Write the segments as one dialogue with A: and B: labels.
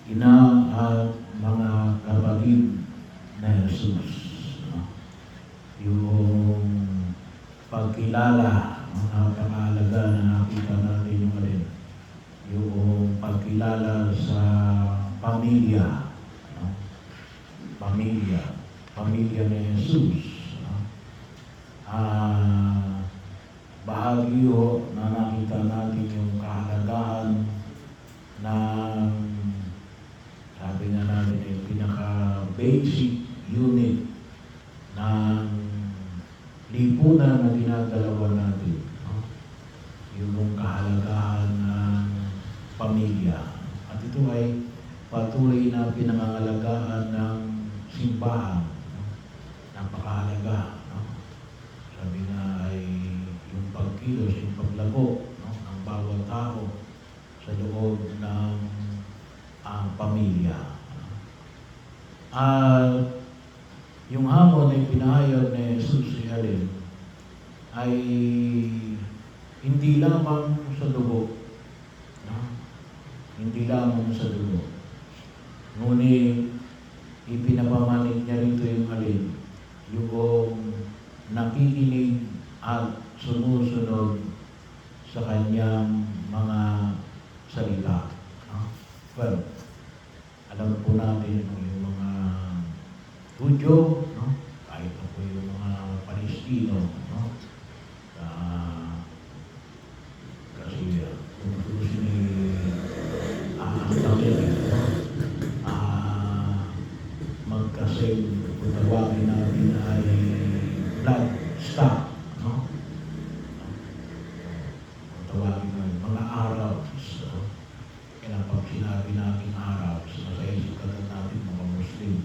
A: ina at mga kapatid na Jesus. Yung pagkilala, napakahalaga na nakita natin yung alin. Yung pagkilala sa pamilya. Pamilya ni Jesus. Bahagi na nakita natin yung kahalagahan ng, sabi nga natin, yung pinaka-basic unit ng lipunan na ginagalawan natin. Yung kahalagahan ng pamilya. At ito ay patuloy na pinangangalagaan ng simbahan. Napakahalaga. Sabi nga ay yung pagkilos, yung paglago ng bawat tao sa loob ng pamilya. At yung hamon na pinahayag ni Jesus ay hindi lamang sa dugo. Hindi lamang sa dugo. Ngunit ipinapamanid niya rito yung yung nakikinig at sumusunod sa kanyang mga salita. Well, alam po natin yung mga Hudyo, kahit po yung mga Palestino, kasi kung gusto magkasing kung tawagin natin ay blood stock, kung tawagin natin mga Arabs, kaya pag sinabi natin Arabs, masaisip ka natin mga Muslim,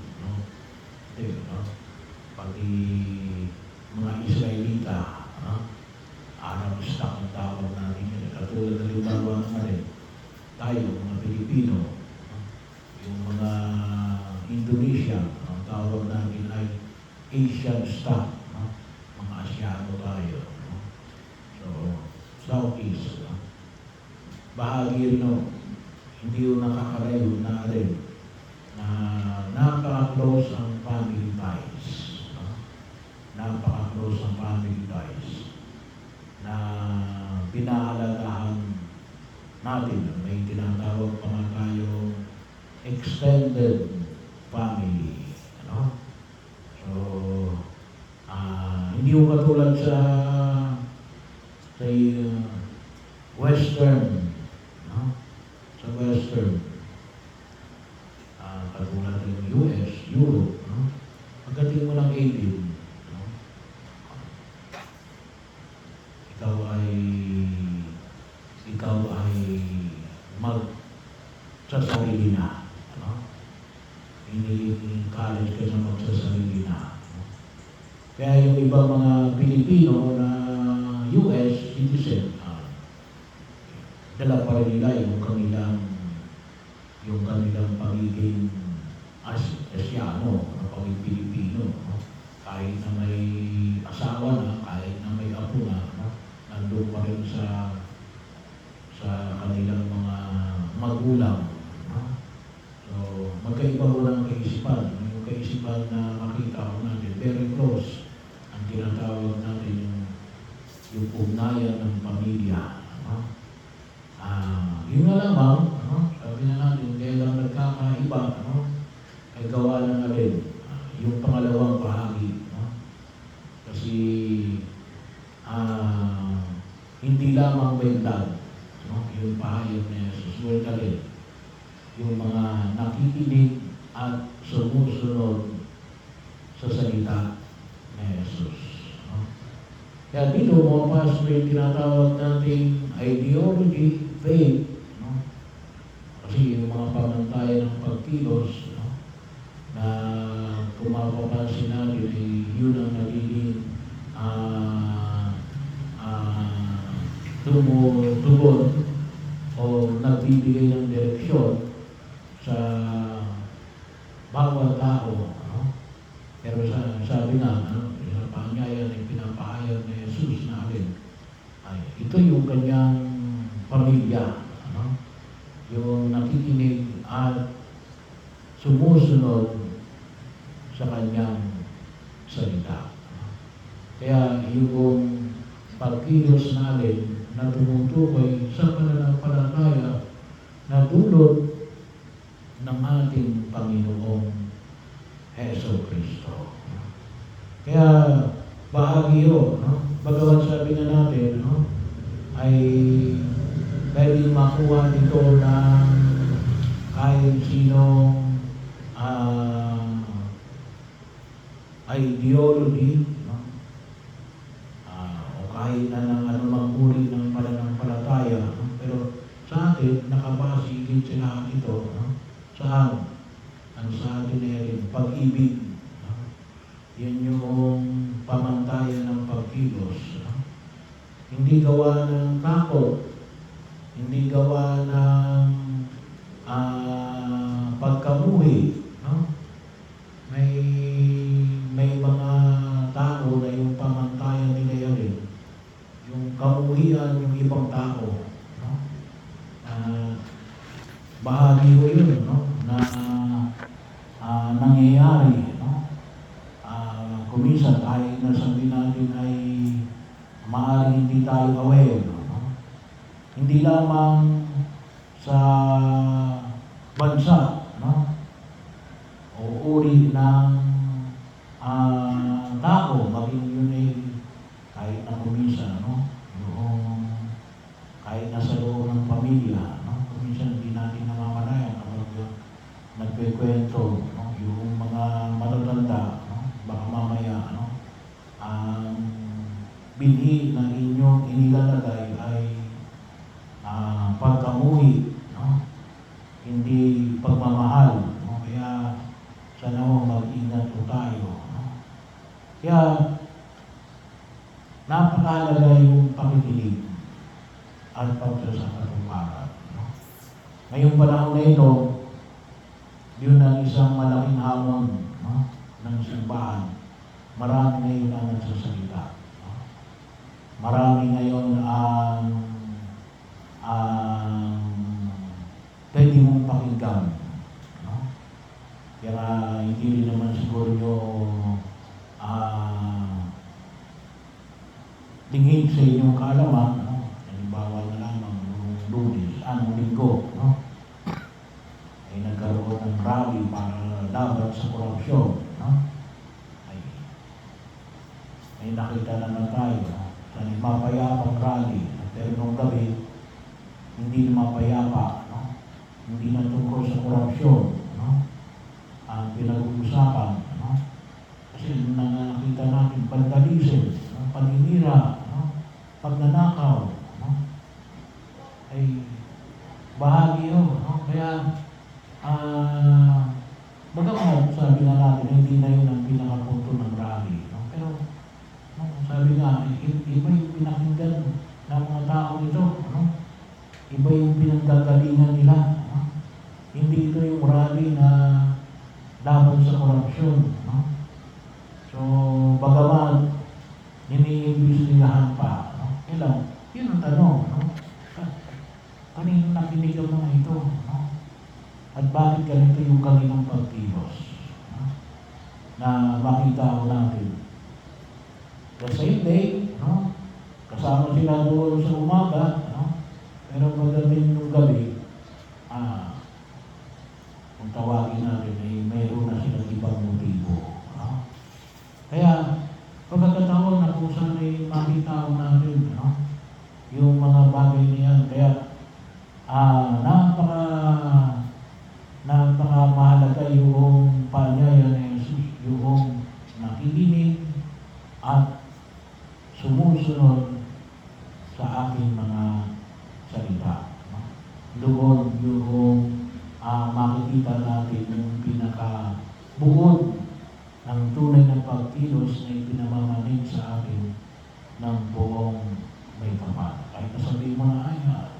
A: pati mga Israelita, Arab stock ang tawag natin yun. Katulad ng libawa ng tayo, mga Pilipino, yung mga Indonesia, ang tawag natin ay Asian stock, mga Asyano tayo. So, Southeast. Bahagi rin, hindi yung nakakarayo na rin na napaka-close ang family ties. Napaka-close ang family ties na pinahalagahan natin. May tinatawag pa nga tayo extended family. So, hindi yung katulad sa Western. Sa Western. Katulad ng US, Europe. Pagdating mo ng 18, ikaw ay magsasarili na. Hindi college ka na magsasarili na. Kaya yung ibang mga Pilipino na US citizen, dala pa rin nila yung kanilang pagiging Asyano, pagiging Pilipino. Kahit na may asawa na, kahit na may apo na, nandun pa rin sa kanilang mga magulang. So, magkaiba mo ng kaisipan. Yung kaisipan na makita ko natin, very close. Ang tinatawag natin yung ugnayan ng pamilya. Yun nga lamang, sabi na natin, kaya lang nagkakaiba, ay gawa ng yung pangalawang bahagi. Kasi hindi lamang mental, yung pahayag na Jesus, yung mga nakikinig at sumusunod sa salita ni Jesus. Kaya dito, pumapasok yung tinatawag nating ideology, faith, kasi yung mga pamantayan ng pagkilos, na kung mapapansin natin, yun ang nagiging tumutugon o nagbibigay ng direksyon sa bawat tao. Pero sabi nga, sa panyaya na pinapahayag ni Jesus na ito yung kanyang pamilya. Yung nakikinig at sumusunod sa kanyang salita. Kaya yung pagkilos natin na tumutukoy sa pananampalataya na dulot ng ating Panginoong Heso Kristo. Kaya bahagi yun, no? Bagamat sabi nga natin, no? Ay pwedeng makuha nito ng kahit sinong ideology, no? O kahit na ng anumang uri ng pananampalataya, no? Pero sa atin, nakapasigid sa lahat ito, no? Saan? Ang sa atin ay pag-ibig. No? Yan yung pamantayan ng pagkilos. No? Hindi gawa ng takot, hindi gawa ng pagkamuhi. No? May mga tao na yung pamantayan nila yan, yung kamuhian yung ibang tao. No? Bahagi ko yun, no? Na nangyayari. No? Kuminsan kahit na sabihin natin ay maaaring hindi tayo aware. No? Hindi lamang sa bansa, no? O uri ng tao, maging yun ay kahit na kuminsan, no? Yung kahit nasa loob ng pamilya, no? Kuminsan hindi natin namamalayan kapag nagkikwento, no? Yung mga matatanda, no? Baka mamaya, no? Ang binhi na inyong inilalagay ay pagkamuhi, no? Hindi pagmamahal, no? Kaya sana mo mag-ingat po tayo, no? Kaya napakahalaga yung pakikinig at pagsasakatuparan, no? Ngayong panahon na ito, yun ang isang malaking hamon, no? Ng simbahan. Marami ngayon ang nagsasalita, no? Marami ngayon ang pwede mong pakinggan, no? Kaya hindi rin naman siguro nyo tingin sa inyong kaalaman, no? Halimbawa na lamang nung linggo, no? Ay nagkaroon ng rally para laban sa korupsyon, no? Ay nakita naman tayo, no? Sa mapayapang rally, pero nung gabi hindi na mapayapa, no? Hindi na tungkol sa korupsyon, no? Ang pinag-uusapan, no? Kasi nakita natin vandalism, no? Paninira, no? Pagnanakaw, no? Ay bahagi yun, no? Kaya bagamat sabi nga natin hindi na yun ang pinakapunto ng rally, no? Pero no, sabi nga iba yung pinakinggan ng mga tao nito, no? Iba yung pinanggagalingan nila, no? Hindi ito yung rally na laban sa korupsyon, no? So, bagaman iniimbestigahan pa, no? Kailan, yun ang tanong, no? Kanino nakinig ang mga ito, no? At bakit ganito yung kanilang pagkilos, no? Na makita ko natin. The same day, no? Kasama sila doon sa umaga, no? Pero pagdating ng gabi, kung tawagin natin ay mayroon na silang ibang motibo, no? Kaya pagkakataon na kung saan ay makita ko natin, no? Yung mga bagay niyan, kaya napaka-mahalaga yung paanyaya ni Jesus, yung nakikinig at sumusunod sa aking mga salita, no? Doon yung makikita natin yung pinaka-bukod ng tunay na pagkilos na ipinamamanig sa atin ng buong may kapal. Kahit nasabihin mo na,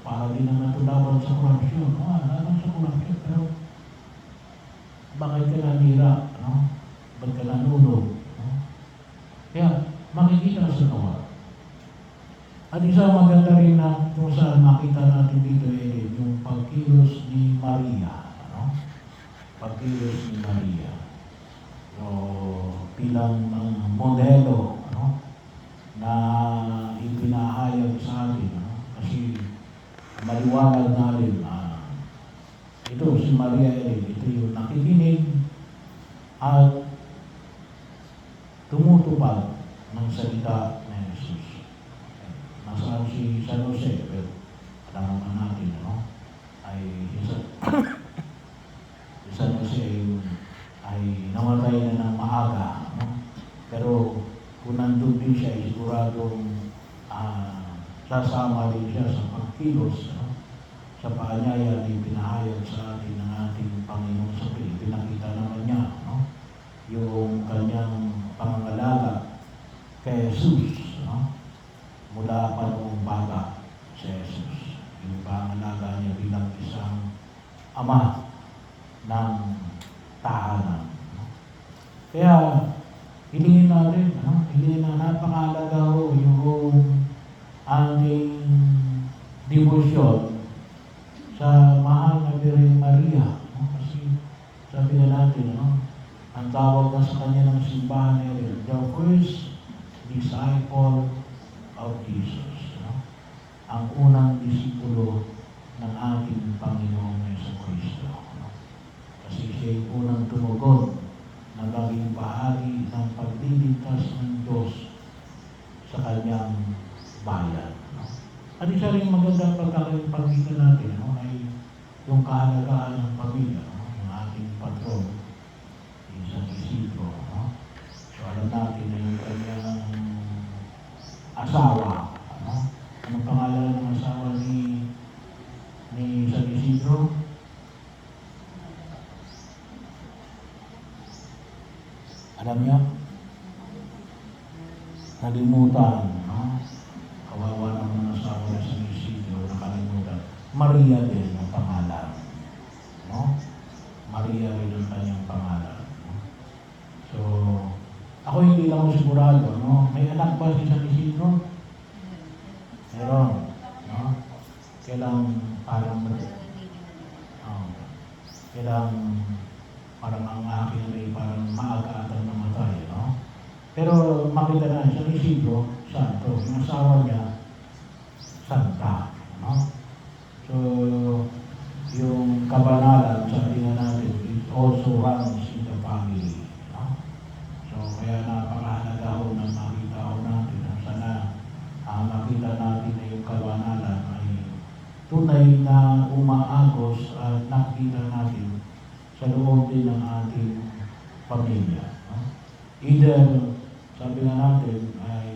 A: para din naman ito laban sa korupsyon. Laban sa korupsyon, pero bakit ka nanira, no? Ba't ka nanunog, no? Kaya, makikita sa gawa. At isang maganda rin na kung saan makita natin dito yung pagkilos ni Maria, no? pagkilos ni Maria. So, bilang modelo, na ipinahayag sa atin, kasi maliwanag natin, ito si Maria Ellen, ito yung nakikinig at tumutupad ng salita ng Jesus. Nasaan si San Jose? Pero alam naman natin, ay si San Jose ay namatay na ng maaga. Pero kung nandun din siya, siguradong sasama din siya sa pagkilos, sa paanyaya na pinahayag sa atin ng ating Panginoon sa Kristo. Pinakita naman niya, yung kanyang pangangalaga kay Jesus, mula pa noong bata si Jesus. Yung pangangalaga niya bilang isang ama ng tahanan. Kaya, hilingin natin, hilingin na napakahalaga ho yung ating devotion sa mahal na Birhen Maria. Kasi sabi na natin, ang tawag na sa kanya ng simbahan na yun, the first disciple of Jesus. Ang unang disipulo ng ating Panginoong Jesucristo. Kasi siya yung unang tumugon na maging bahagi ng pagliligtas ng Diyos sa kanyang bayan. At isa rin magandang pagkakapagkita natin ay yung kahalagaan ng pamilya, ng ating patron, San Isidro. So alam natin na yung kanyang asawa. Anong pangalan ng asawa ni San Isidro? Alam niya? Nalimutan. Kawawa naman ang asawa ni San Isidro, nakalimutan. Maria din ang pangalan. Maria rin ang kanyang pangalan. So, ako hindi lang sigurado, may anak ba si San Isidro? Meron, Kailang parang ang akin ay parang maaga atang namatay, Pero makita na San Isidro, santo. Yung asawa niya, santa, So, yung kabanalan, sabi nga natin, it also runs in the family, So, kaya napakahalaga ho na makita ho natin na sana makita natin na yung kabanalan ay tunay na umaagos at nakita natin sa loob din ng ating pamilya. Either, sabi nga natin, ay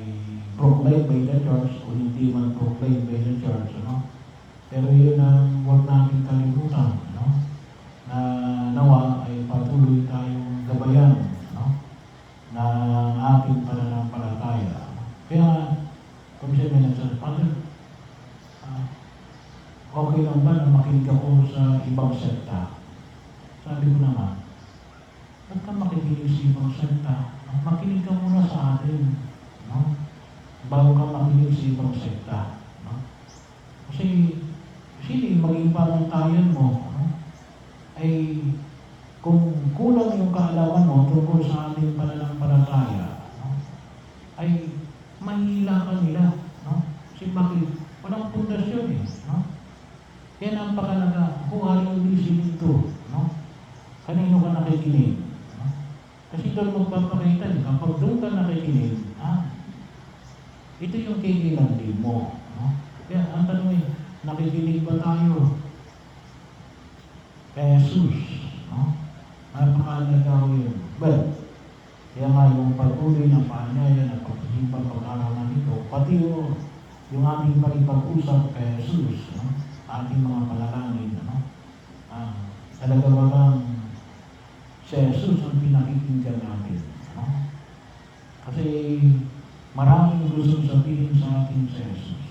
A: proclaimed by the church o hindi man proclaimed by the church, Pero yun ang huwag namin kalimutan, na nawa ay patuloy tayong gabayan, na ating pananampalataya. Kaya, kung siya may nagsasabi, Father, okay lang ba na makinig ako sa ibang sekta? Sabi ko naman, ba't ka makikinig sa ibang sekta? Makinig ka muna sa atin, bago ka makinig sa ibang sekta. Kasi, sino maging pamantayan mo, ay kung kulang yung kaalaman mo tungkol sa ating pananampalataya, ay mahihila ka nila. Kasi bakit? Walang pundasyon Kaya napakalaga, who are you listening to? Kanino ka nakikinig? Kasi doon magpapakita, kapag doon ka nakikinig, ito yung kikilantin mo. Kaya ang tanong ay, nakikinig ba tayo kay Jesus? Napakalaga ko yun. Well, kaya nga yung patuloy na paanyaya na pagkasimpang pag-aralan nito, pati yung ating pakipag-usap kay Jesus, ating mga panalangin, talaga ba bang si Jesus ang pinakikinggan natin? Kasi maraming gusto sabihin sa atin si Jesus.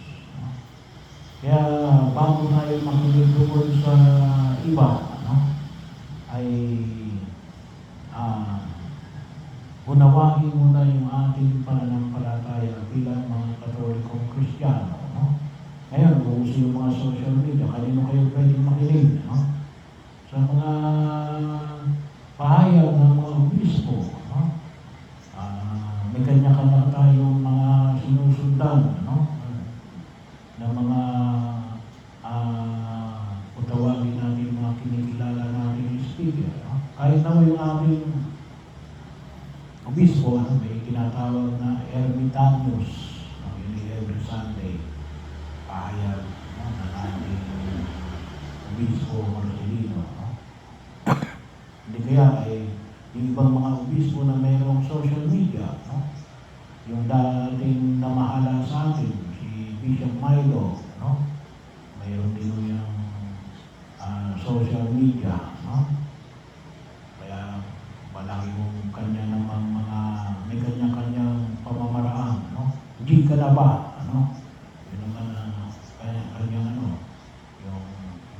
A: Kaya bago tayo makinig tungkol sa iba, ay unawain muna yung ating pananampalataya bilang mga Katolikong Kristiyano. Ngayon, kung gusto yung mga social media, kanino kayo pwedeng makinig? Sa mga media. No? Kahit naman yung aming obispo, may tinatawag na ermitaños, yun every Sunday, pahayag ng ating obispo Marcelino. No? Hindi kaya ay yung ibang mga obispo na mayroong social media, no? Yung dating namahala sa atin, si Bishop Milo, no? Mayroon din yung social media, no? Kaya malaki yung kanya namang may kanya-kanyang pamamaraan, no? G ka na ba, ano? Yun naman kanyang yung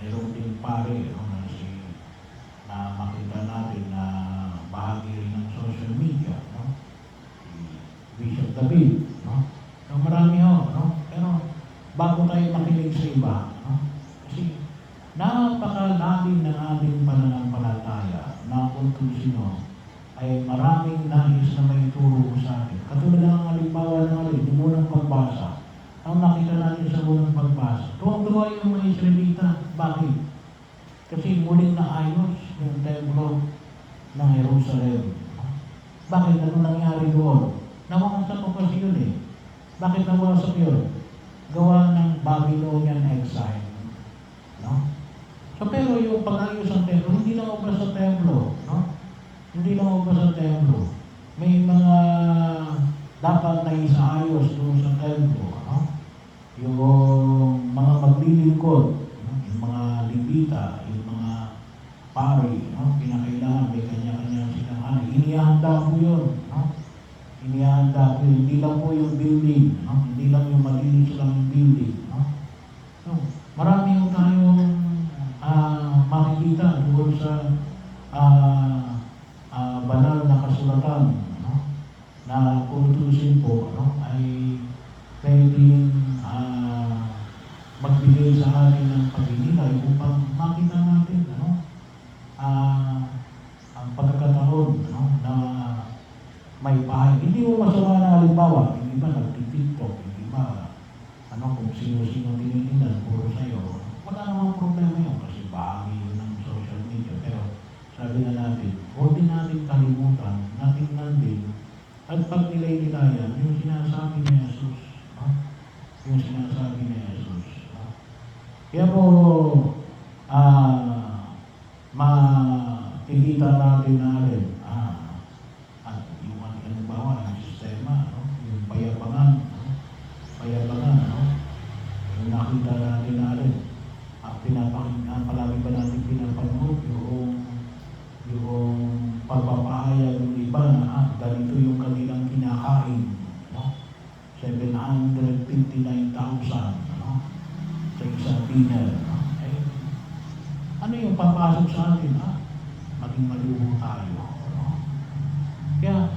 A: mayroon din pare, no? Na makita natin na bahagi rin ng social media, no? Si Bishop David, no? So, marami ho, no? Pero bago tayo makinig sa iba, no? Kasi napakalalim ng ating pananampalataya na kung sino ay maraming nais na may turo sa atin. Katulad ng halimbawa ng yung unang pagbasa. Ang nakita natin sa unang pagbasa, tuwang-tuwa yung mga Israelita. Bakit? Kasi muling naayos yung templo ng Jerusalem. Bakit? Ano nangyari doon? Nawasak ko kasi yun eh. Bakit nawasak yun? Gawa ng Babylonian exile. No? So pero yung pag-ayos ng templo, hindi lang ubra sa templo. No? Hindi lang ubra sa templo. May mga dapat na isaayos doon sa templo. No? Yung mga maglilingkod, no? Yung mga libita, yung mga pari, no? Kinakailangan may kanya-kanya silang inihanda po yun. No? Inihanda po yun. Hindi lang po yung building. No? Hindi lang yung malinis lang yung building. No? So, marami yung tayong makikita doon sa banal na kasulatan, no? Na kung tutusin po, no? Ay pwedeng magbigay sa atin ng pag-inilay upang makita natin ang pagkakataon, no? Na may bahay. Hindi mo masama na halimbawa, yung iba nag-tiktok, yung iba kung sino-sino tinitingnan, puro sa'yo. Wala namang problema yun kasi bahagi yun ng social media. Pero sabi na natin, huwag din natin kalimutan, natingnan din, at pag nilay-nilayan, yung sinasabi ni Jesus. No? Yung sinasabi ni Jesus. No? Kaya po, makikita natin na rin, yung halimbawa, yung sistema, no? Yung payabangan, no? Payabangan, no? Yung nakita natin na rin, palagi ba natin pinapanood yung pagpapahayag ng iba na ganito yung kanilang kinakain, no? 759,000, no? Sa isang dinner, no? Ano yung papasok sa atin, maging maluho tayo, no? Kaya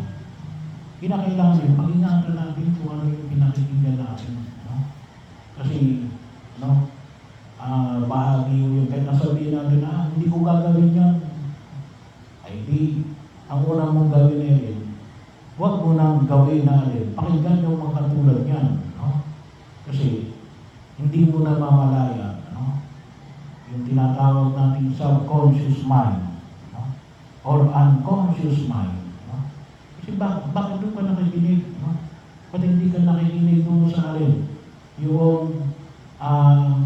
A: kinakailangan yun, pag-ingatan natin kung ano yung pinakikinggan natin, no? Kasi, no? Bahagi yung kahit nasabihin natin na hindi ko gagawin yan, ay di, ang unang mong gawin na yun, huwag mo nang gawin na rin, pakinggan yung mga katulad yan, no? Kasi hindi mo na mamalaya, no? Yung tinatawag natin subconscious mind, no? Or unconscious mind, no? Kasi bakit doon ka nakikinig, no? Ba't hindi ka nakikinig doon sa alin? Yung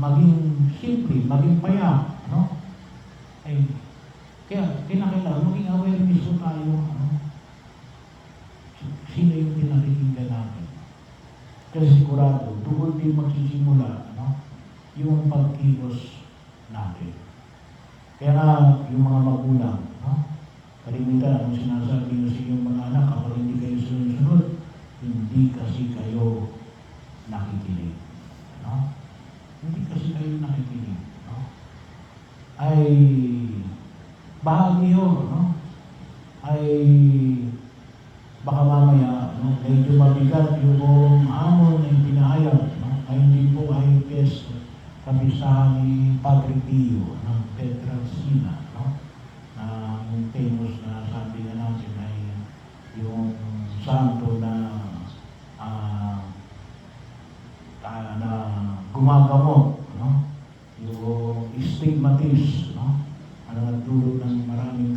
A: maging simple, maging payap, no? Ay, kaya kinakailangan maging awareness po tayo, no? Sino yung pinakikinggan natin? Kasi sigurado, doon din magsisimula, no? Yung pagkilos natin. Kaya nga, yung mga magulang, no? Kalimitan, ang sinasabi nyo sa inyong mga anak, kapag hindi kayo sunod-sunod, hindi kasi kayo nakikinig, no? Hindi kasi kayo nakikinig, no? Ay bahagi yun, no? Ay baka mamaya, no? Medyo mabigat yung hamon na yung pinahayag, no? Ay hindi po ay guest kabisahan ni Padre Pio ng Pietrelcina, no? Na yung famous na sabi na natin ay yung santo na gumagamot, no? Yung stigmatis, no? Ano nagdulot ng maraming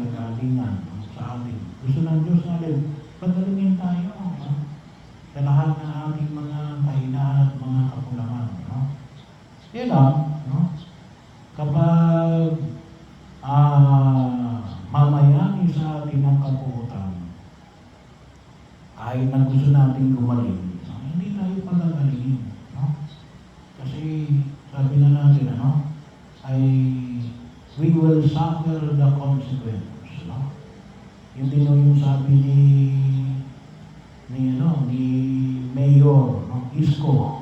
A: dumami sa atin ang kapuutan, kahit na gusto natin gumaling, hindi tayo pagagalingin. No? Kasi sabi na natin, we will suffer the consequence. No? Yun din yung sabi ni Mayor, Isko,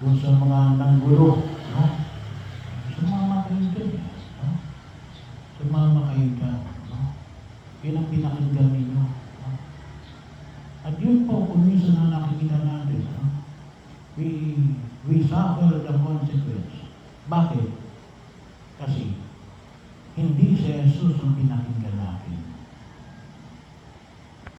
A: doon sa mga nanggulo, sumama kayo dyan, sumama kayo dyan, yun ang pinakinggan ninyo. At yun po, kung minsan na nakikita natin, we suffer the consequence. Bakit? Kasi hindi si Jesus ang pinakinggan natin.